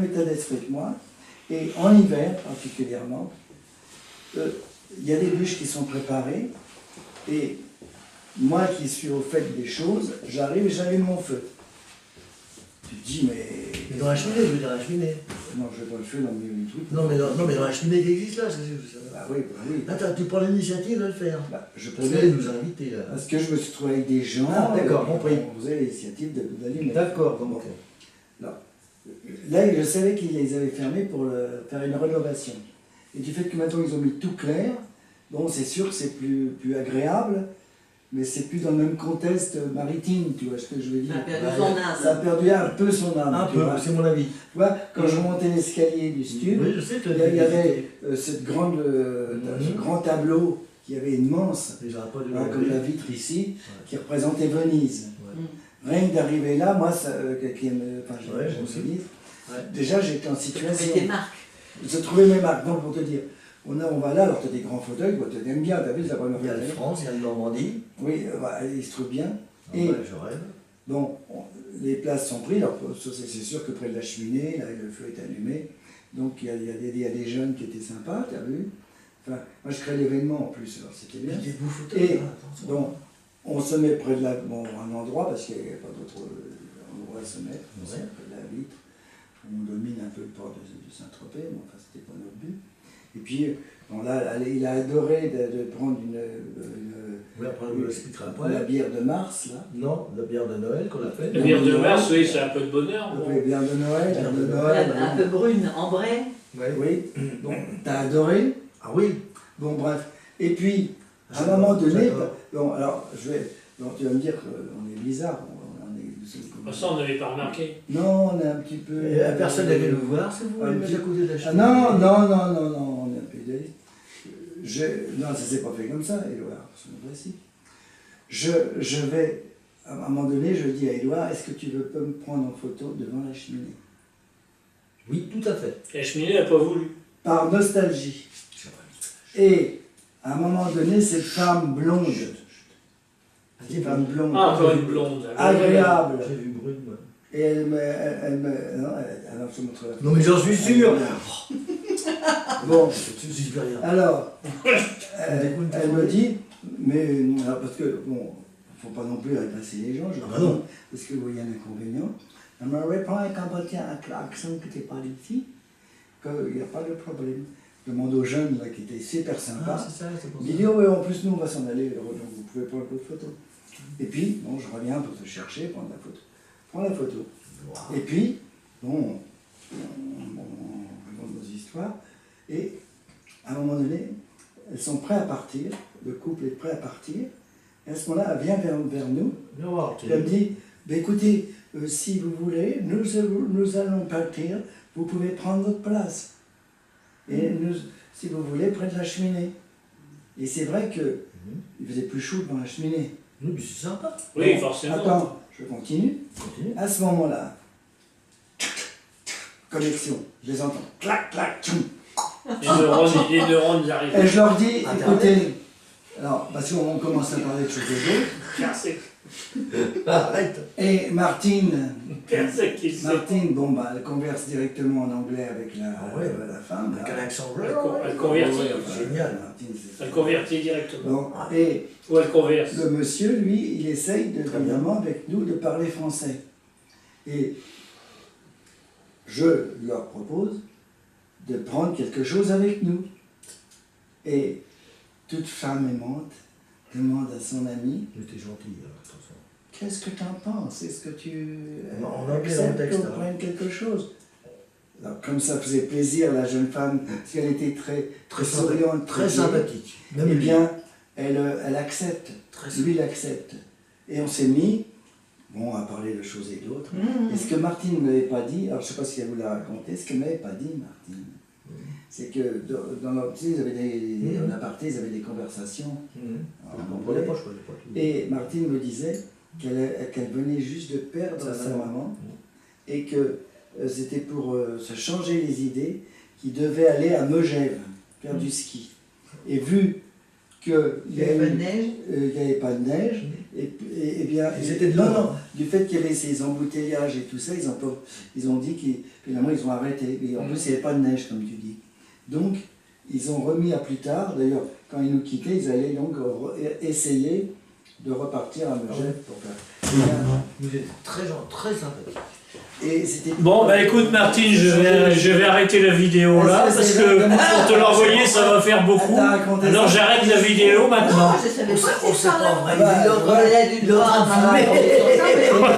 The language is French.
même état d'esprit que moi. Et en hiver, particulièrement, il y a des bûches qui sont préparées. Et moi qui suis au fait des choses, j'arrive et j'allume mon feu. Tu te dis, mais... Dans la cheminée, je veux dire, dans la cheminée. Non, je vais pas le feu dans mes trucs. Non, mais dans la cheminée qui existe là, c'est ça. Bah oui, bah oui. Attends, tu prends l'initiative de le faire. Bah, je Parce prenais... qu'elle nous a invités là. Parce que je me suis trouvé avec des gens... Ah, d'accord, compris. On faisait l'initiative d'allumer. D'accord, Bon. ok. Là, je savais qu'ils les avaient fermés pour faire une rénovation. Et du fait que maintenant ils ont mis tout clair, bon, c'est sûr que c'est plus agréable, mais c'est plus dans le même contexte maritime, tu vois ce que je veux dire. Ça a perdu son âme. Ça a perdu un peu son âme. Un tu peu, vois. c'est mon avis. Tu vois, quand je montais l'escalier du studio, Oui, je sais que il y avait cette grande, ce grand tableau qui avait immense, comme la vitre ici, qui représentait Venise. Ouais. Rien que d'arriver là, moi, ça, j'aime Venise. Ouais. Déjà, j'étais en situation. Avec tes marques. Je trouvais mes marques, donc pour te dire, on va là, alors tu as des grands fauteuils, tu aimes bien, tu as vu, ça va me Il y a la France, il y a la Normandie. Oui, il se trouve bien. Ah Et ouais, je rêve. bon, les places sont prises, alors c'est sûr que près de la cheminée, là, le feu est allumé, donc il y a des jeunes qui étaient sympas, tu as vu. Enfin, moi je crée l'événement en plus, alors c'était bien. Il y a des beaux fauteuils. Et là, attention. donc, on se met près de un endroit, parce qu'il n'y a pas d'autre endroit à se mettre, on se met près de la vitre. On domine un peu le port de Saint-Tropez, mais enfin c'était pas notre but. Et puis bon, là, il a adoré de prendre Oui, après on l'expliquera après. la bière de Mars, là. Non, la bière de Noël qu'on a fait. La bière de mars, oui, c'est un peu de bonheur. Bon. La bière de Noël, Bière de Noël. Un peu brune, ambrée. Oui, bon, t'as adoré. Ah oui. Bon, bref. Et puis, à un moment donné, D'accord. bon, alors, tu vas me dire qu'on est bizarre. On est, Ça, on n'avait pas remarqué. non, on est un petit peu... Et la personne n'avait le voir, c'est vous, un les petit- mettre à côté de la Ah, cheminée. non, on est un peu idéaliste. Non, ça s'est pas fait comme ça, Édouard, c'est précis. Je vais, à un moment donné, je dis à Édouard, est-ce que tu veux pas me prendre en photo devant la cheminée? Oui, tout à fait. La cheminée n'a pas voulu. Par nostalgie. Et, à un moment donné, cette femme blonde, cette femme blonde, Ah, encore une blonde. agréable, J'ai vu brune, moi. et elle me, non, elle se montre là. Non mais j'en suis sûr. Bon, Je suis rien. alors, elle me dit, mais alors, parce que, bon, faut pas non plus agresser les gens, Ah bah non. parce que il y a un inconvénient. Elle me répond avec un petit accent qui n'était pas d'ici, qu'il n'y a pas de problème. Je demande aux jeunes là, qui étaient super sympas. Ah, c'est ça, c'est pour Il ça. me dit, oh, ouais, en plus, nous, on va s'en aller, donc vous pouvez prendre votre photo. Et puis, bon, je reviens pour te chercher, prendre la photo. Prends la photo. Wow. Et puis, bon, on raconte nos histoires, et à un moment donné, elles sont prêtes à partir, le couple est prêt à partir, et à ce moment-là, elle vient vers nous, Viens voir. et elle me dit, ben écoutez, si vous voulez, nous allons partir, vous pouvez prendre votre place. Et nous, si vous voulez, près de la cheminée. Et c'est vrai qu'il faisait plus chaud devant la cheminée. Oui, mais c'est sympa. Oui, Bon, forcément. Attends, je continue. Continue. À ce moment-là, connexion, je les entends. Clac, clac, tchoum. Les neurones, ils arrivent. Et je leur dis, Internet. écoutez, alors, parce qu'on commence à parler de choses d'autres, Percé. Arrête. et Martine, Qui sait. bon, bah, elle converse directement en anglais avec Ah ouais. la femme. Avec là. un accent. Elle convertit. Génial. Martine, c'est Elle convertit directement. Bon, et Ou elle converse. le monsieur, lui, il essaye, Très évidemment, avec nous, de parler français. Et je leur propose de prendre quelque chose avec nous. Et toute femme aimante demande à son ami, Mais t'es gentil, attention. qu'est-ce que tu en penses? Est-ce que tu En anglais, acceptes dans le texte, qu'on hein. prenne quelque chose? Alors, comme ça faisait plaisir, la jeune femme, parce qu'elle était très souriante, Très gaie, sympathique. Même eh lui. bien, elle accepte. Très Lui, il accepte. Et on s'est mis, bon, à parler de choses et d'autres. Et ce que Martine ne m'avait pas dit, alors je ne sais pas si elle vous l'a raconté, ce qu'elle ne m'avait pas dit, Martine, c'est que dans leur, tu sais, ils avaient en aparté, ils avaient des conversations. en Je anglais. comprenais pas, je connais pas tout. Et Martine me disait qu'elle venait juste de perdre sa maman et que c'était pour se changer les idées qu'il devait aller à Megève faire du ski. Et vu qu'il n'y Il y avait pas de neige. avait pas de neige, Et bien, Ils étaient de non, l'ordre. non, du fait qu'il y avait ces embouteillages et tout ça, ils ont dit qu'ils finalement ils ont arrêté. Et en plus, il n'y avait pas de neige, comme tu dis. Donc, ils ont remis à plus tard. D'ailleurs, quand ils nous quittaient, ils allaient donc essayer de repartir à Megève pour faire. Vous êtes très gentil, très sympathique. Et c'était. Bon, bah écoute Martine, je vais arrêter la vidéo là, Est-ce que parce c'est que exactement ça? pour te l'envoyer, ça va faire beaucoup. T'as raconté Alors ça? j'arrête la vidéo maintenant. Je savais pas On cette sait pas histoire-là. vrai. Bah, Il est en train- Il a dû il est en train de voir, fumer. hein.